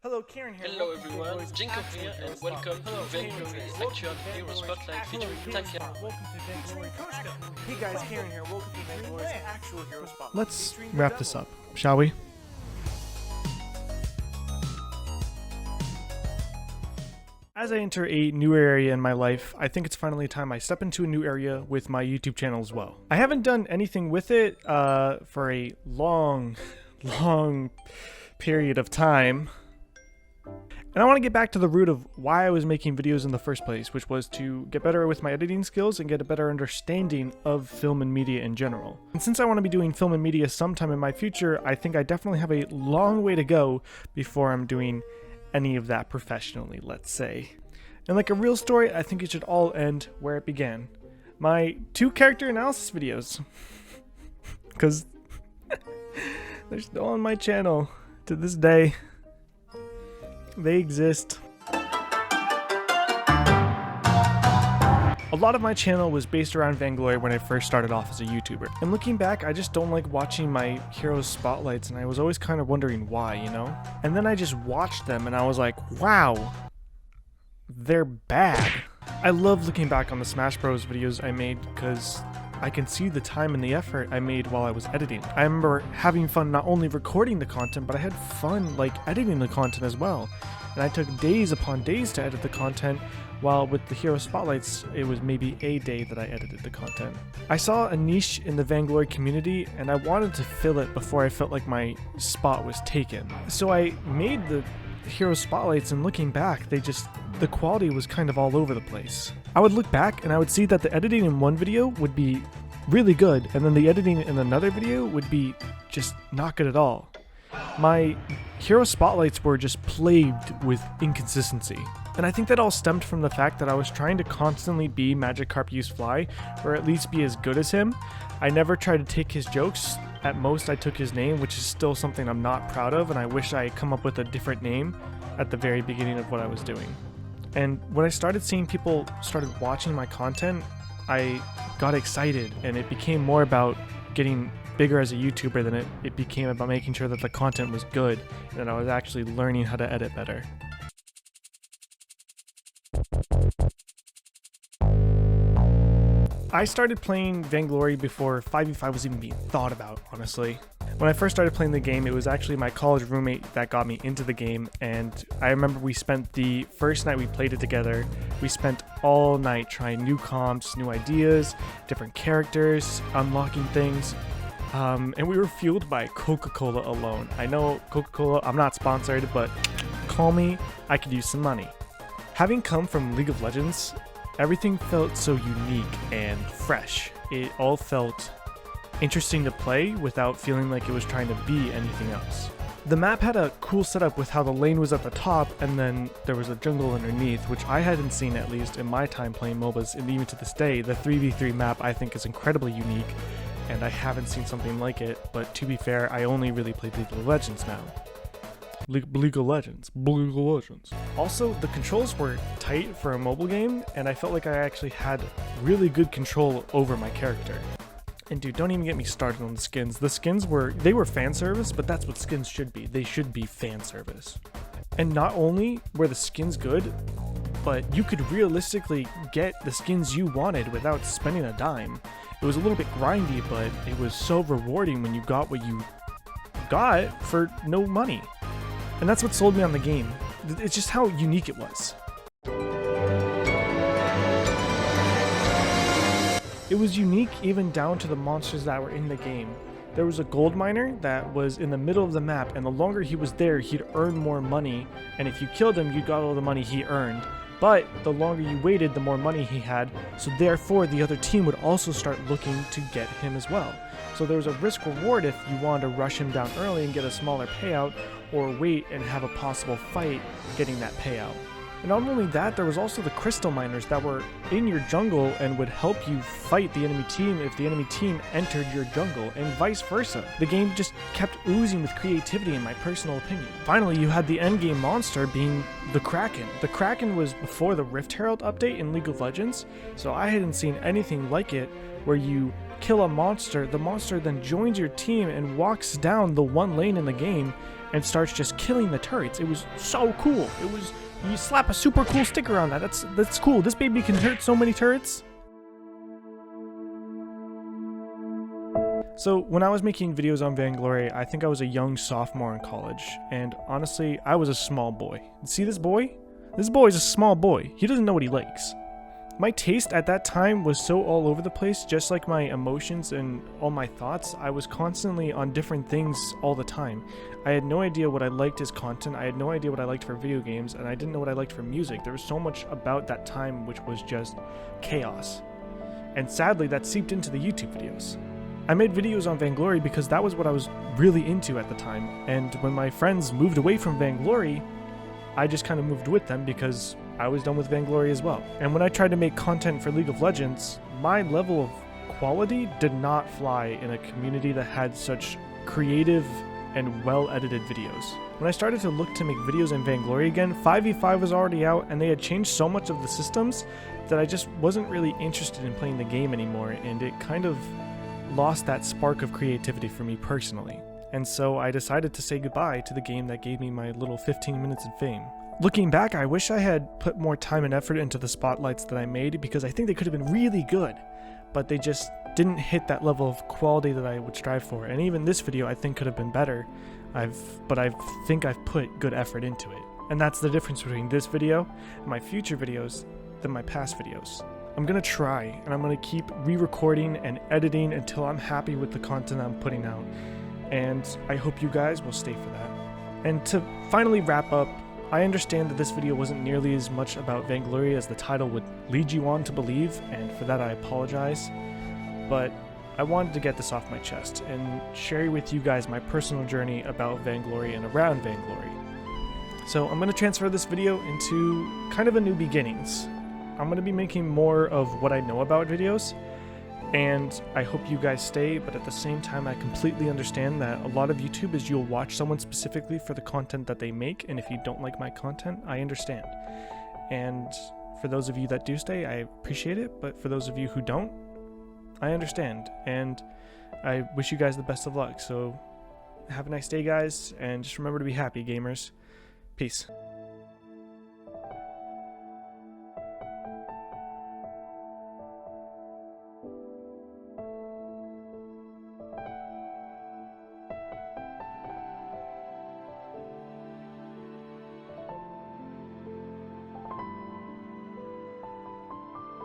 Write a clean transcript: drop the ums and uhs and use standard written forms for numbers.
Hello, Karen here. Hello everyone, Jinko here and welcome to Vainglory Actual Hero Spotlight featuring Taka. Welcome to Vainglory. Hey guys, Karen here. Welcome to Vainglory's Actual Hero Spotlight. Let's wrap this up, shall we? As I enter a new area in my life, I think it's finally time I step into a new area with my YouTube channel as well. I haven't done anything with it for a long period of time. And I want to get back to the root of why I was making videos in the first place, which was to get better with my editing skills and get a better understanding of film and media in general. And since I want to be doing film and media sometime in my future, I think I definitely have a long way to go before I'm doing any of that professionally, let's say. And like a real story, I think it should all end where it began. My 2 character analysis videos. Because they're still on my channel to this day. They exist. A lot of my channel was based around Vainglory when I first started off as a YouTuber. And looking back, I just don't like watching my heroes spotlights, and I was always kind of wondering why, you know? And then I just watched them and I was like, wow, they're bad. I love looking back on the Smash Bros videos I made because I can see the time and the effort I made while I was editing. I remember having fun not only recording the content, but I had fun like editing the content as well. And I took days upon days to edit the content, while with the Hero Spotlights, it was maybe a day that I edited the content. I saw a niche in the Vainglory community, and I wanted to fill it before I felt like my spot was taken. So I made the Hero Spotlights, and looking back, the quality was kind of all over the place. I would look back and I would see that the editing in one video would be really good, and then the editing in another video would be just not good at all. My Hero Spotlights were just plagued with inconsistency. And I think that all stemmed from the fact that I was trying to constantly be Magikarp Use Fly, or at least be as good as him. I never tried to take his jokes. At most I took his name, which is still something I'm not proud of, and I wish I had come up with a different name at the very beginning of what I was doing. And when I started seeing people started watching my content, I got excited, and it became more about getting bigger as a YouTuber than it became about making sure that the content was good and that I was actually learning how to edit better. I started playing Vainglory before 5v5 was even being thought about, honestly. When I first started playing the game, it was actually my college roommate that got me into the game, and I remember we spent the first night we played it together, we spent all night trying new comps, new ideas, different characters, unlocking things, and we were fueled by Coca-Cola alone. I know Coca-Cola, I'm not sponsored, but call me, I could use some money. Having come from League of Legends, everything felt so unique and fresh. It all felt interesting to play without feeling like it was trying to be anything else. The map had a cool setup with how the lane was at the top and then there was a jungle underneath, which I hadn't seen at least in my time playing MOBAs, and even to this day, the 3v3 map I think is incredibly unique, and I haven't seen something like it, but to be fair, I only really play League of Legends now. League of Legends. Also, the controls were tight for a mobile game, and I felt like I actually had really good control over my character. And dude, don't even get me started on the skins. The skins were fan service, but that's what skins should be. They should be fan service. And not only were the skins good, but you could realistically get the skins you wanted without spending a dime. It was a little bit grindy, but it was so rewarding when you got what you got for no money. And that's what sold me on the game. It's just how unique it was. It was unique even down to the monsters that were in the game. There was a gold miner that was in the middle of the map, and the longer he was there, he'd earn more money, and if you killed him, you got all the money he earned. But the longer you waited, the more money he had, so therefore the other team would also start looking to get him as well. So there was a risk reward if you wanted to rush him down early and get a smaller payout, or wait and have a possible fight getting that payout. And not only that, there was also the crystal miners that were in your jungle and would help you fight the enemy team if the enemy team entered your jungle, and vice versa. The game just kept oozing with creativity in my personal opinion. Finally, you had the endgame monster being the Kraken. The Kraken was before the Rift Herald update in League of Legends, so I hadn't seen anything like it where you kill a monster, the monster then joins your team and walks down the one lane in the game and starts just killing the turrets. It was so cool. It was, you slap a super cool sticker on that. That's cool. This baby can hurt so many turrets. So when I was making videos on Vainglory, I think I was a young sophomore in college, and honestly, I was a small boy. See this boy? This boy is a small boy. He doesn't know what he likes. My taste at that time was so all over the place, just like my emotions and all my thoughts. I was constantly on different things all the time. I had no idea what I liked as content, I had no idea what I liked for video games, and I didn't know what I liked for music. There was so much about that time which was just chaos. And sadly, that seeped into the YouTube videos. I made videos on Vainglory because that was what I was really into at the time, and when my friends moved away from Vainglory, I just kind of moved with them because I was done with Vainglory as well. And when I tried to make content for League of Legends, my level of quality did not fly in a community that had such creative and well-edited videos. When I started to look to make videos in Vainglory again, 5v5 was already out and they had changed so much of the systems that I just wasn't really interested in playing the game anymore, and it kind of lost that spark of creativity for me personally. And so I decided to say goodbye to the game that gave me my little 15 minutes of fame. Looking back, I wish I had put more time and effort into the spotlights that I made, because I think they could have been really good, but they just didn't hit that level of quality that I would strive for. And even this video I think could have been better, but I think I've put good effort into it. And that's the difference between this video and my future videos than my past videos. I'm gonna try, and I'm gonna keep re-recording and editing until I'm happy with the content I'm putting out. And I hope you guys will stay for that. And to finally wrap up, I understand that this video wasn't nearly as much about Vainglory as the title would lead you on to believe, and for that I apologize. But I wanted to get this off my chest and share with you guys my personal journey about Vainglory and around Vainglory. So I'm gonna transfer this video into kind of a new beginnings. I'm going to be making more of what I know about videos, and I hope you guys stay, but at the same time I completely understand that a lot of YouTube is you'll watch someone specifically for the content that they make, and if you don't like my content, I understand. And for those of you that do stay, I appreciate it, but for those of you who don't, I understand, and I wish you guys the best of luck. So have a nice day, guys, and just remember to be happy, gamers. Peace.